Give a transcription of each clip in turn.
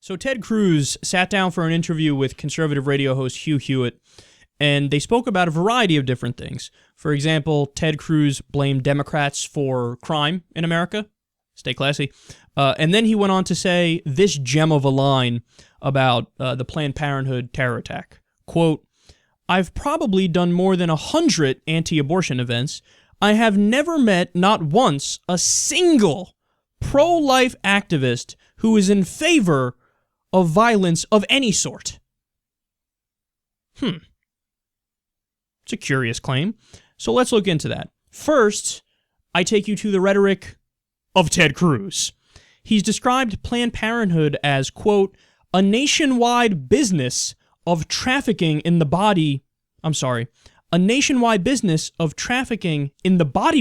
So Ted Cruz sat down for an interview with conservative radio host Hugh Hewitt, and they spoke about a variety of different things. For example, Ted Cruz blamed Democrats for crime in America. Stay classy. And then he went on to say this gem of a line about the Planned Parenthood terror attack. Quote, "I've probably done more than 100 anti-abortion events. I have never met, not once, a single pro-life activist who is in favor of violence of any sort." It's a curious claim. So let's look into that. First, I take you to the rhetoric of Ted Cruz. He's described Planned Parenthood as, quote, a nationwide business of trafficking in the body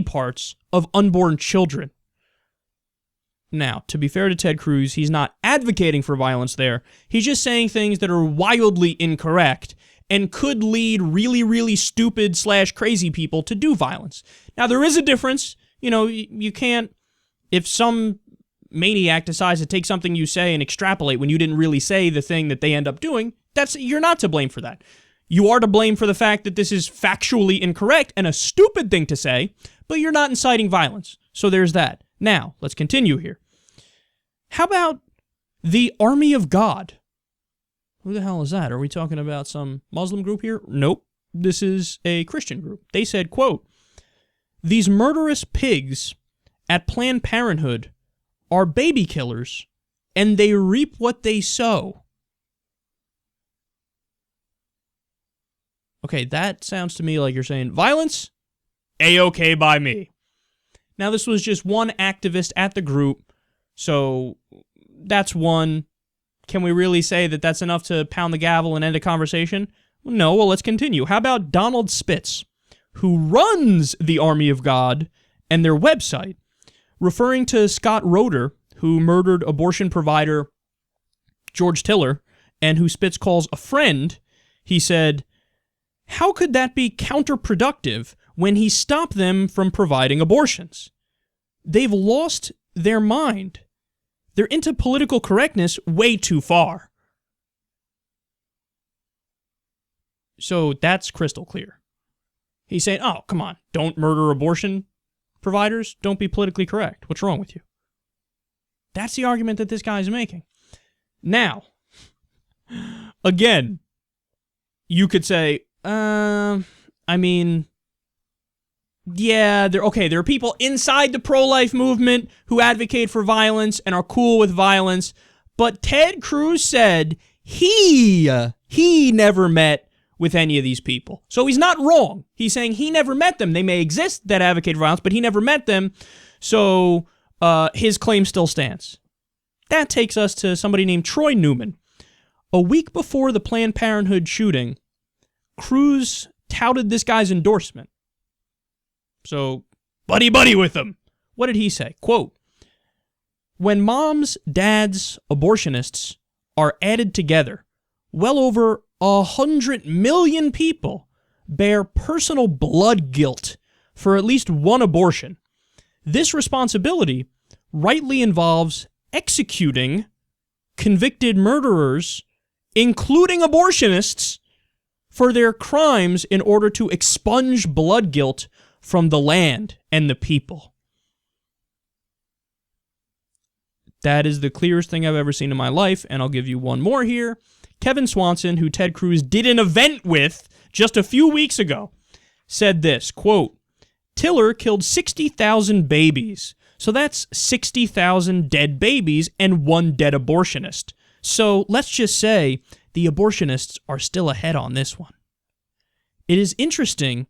parts of unborn children. Now, to be fair to Ted Cruz, he's not advocating for violence there. He's just saying things that are wildly incorrect and could lead really, really stupid / crazy people to do violence. Now, there is a difference. You know, you can't, if some maniac decides to take something you say and extrapolate when you didn't really say the thing that they end up doing, you're not to blame for that. You are to blame for the fact that this is factually incorrect and a stupid thing to say, but you're not inciting violence. So there's that. Now, let's continue here. How about the Army of God? Who the hell is that? Are we talking about some Muslim group here? Nope. This is a Christian group. They said, quote, "These murderous pigs at Planned Parenthood are baby killers, and they reap what they sow." Okay, that sounds to me like you're saying, violence? A-okay by me. Now, this was just one activist at the group, so that's one. Can we really say that that's enough to pound the gavel and end a conversation? No, well, let's continue. How about Donald Spitz, who runs the Army of God and their website, referring to Scott Roeder, who murdered abortion provider George Tiller, and who Spitz calls a friend? He said, "How could that be counterproductive when he stopped them from providing abortions? They've lost their mind. They're into political correctness way too far." So that's crystal clear. He's saying, oh, come on, don't murder abortion providers. Don't be politically correct. What's wrong with you? That's the argument that this guy's making. Now, again, you could say, yeah, there are people inside the pro-life movement who advocate for violence and are cool with violence, but Ted Cruz said he never met with any of these people. So he's not wrong. He's saying he never met them. They may exist that advocate for violence, but he never met them, so his claim still stands. That takes us to somebody named Troy Newman. A week before the Planned Parenthood shooting, Cruz touted this guy's endorsement. So, buddy with him. What did he say? Quote, "When moms, dads, abortionists are added together, well over 100 million people bear personal blood guilt for at least one abortion. This responsibility rightly involves executing convicted murderers, including abortionists, for their crimes in order to expunge blood guilt from the land and the people." That is the clearest thing I've ever seen in my life, and I'll give you one more here. Kevin Swanson, who Ted Cruz did an event with just a few weeks ago, said this, quote, "Tiller killed 60,000 babies, so that's 60,000 dead babies and one dead abortionist. So let's just say the abortionists are still ahead on this one. It is interesting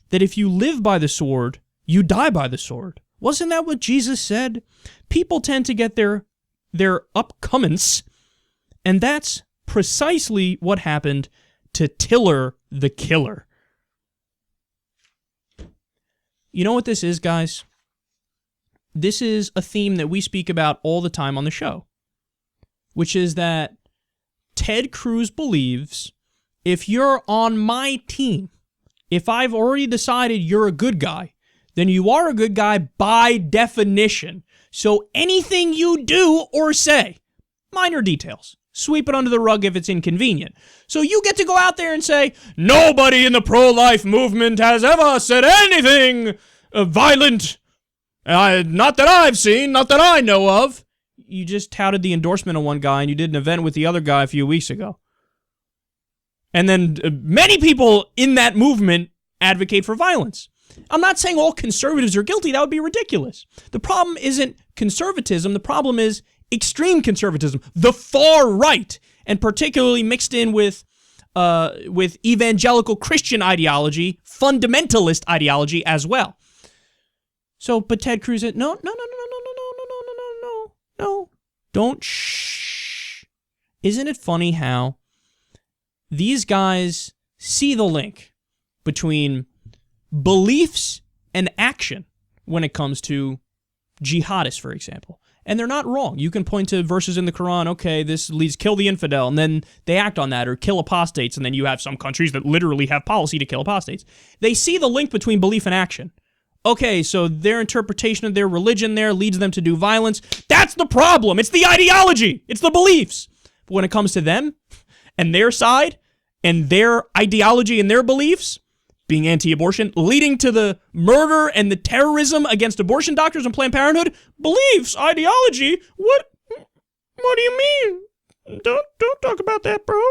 that if you live by the sword, you die by the sword. Wasn't that what Jesus said? People tend to get their upcomings, and that's precisely what happened to Tiller the Killer." You know what this is, guys? This is a theme that we speak about all the time on the show, which is that Ted Cruz believes if you're on my team, if I've already decided you're a good guy, then you are a good guy by definition. So anything you do or say Minor details. Sweep it under the rug if it's inconvenient. So you get to go out there and say, nobody in the pro-life movement has ever said anything violent. Not that I've seen, not that I know of. You just touted the endorsement of one guy and you did an event with the other guy a few weeks ago. And then many people in that movement advocate for violence. I'm not saying all conservatives are guilty. That would be ridiculous. The problem isn't conservatism. The problem is extreme conservatism, the far right, and particularly mixed in with evangelical Christian ideology, fundamentalist ideology as well. So, but Ted Cruz said, no, don't shh. Isn't it funny how these guys see the link between beliefs and action when it comes to jihadists, for example? And they're not wrong. You can point to verses in the Quran, okay, this leads kill the infidel, and then they act on that, or kill apostates, and then you have some countries that literally have policy to kill apostates. They see the link between belief and action. Okay, so their interpretation of their religion there leads them to do violence. That's the problem. It's the ideology. It's the beliefs. But when it comes to them and their side and their ideology and their beliefs, being anti-abortion, leading to the murder and the terrorism against abortion doctors and Planned Parenthood, beliefs, ideology, what do you mean? Don't talk about that, bro.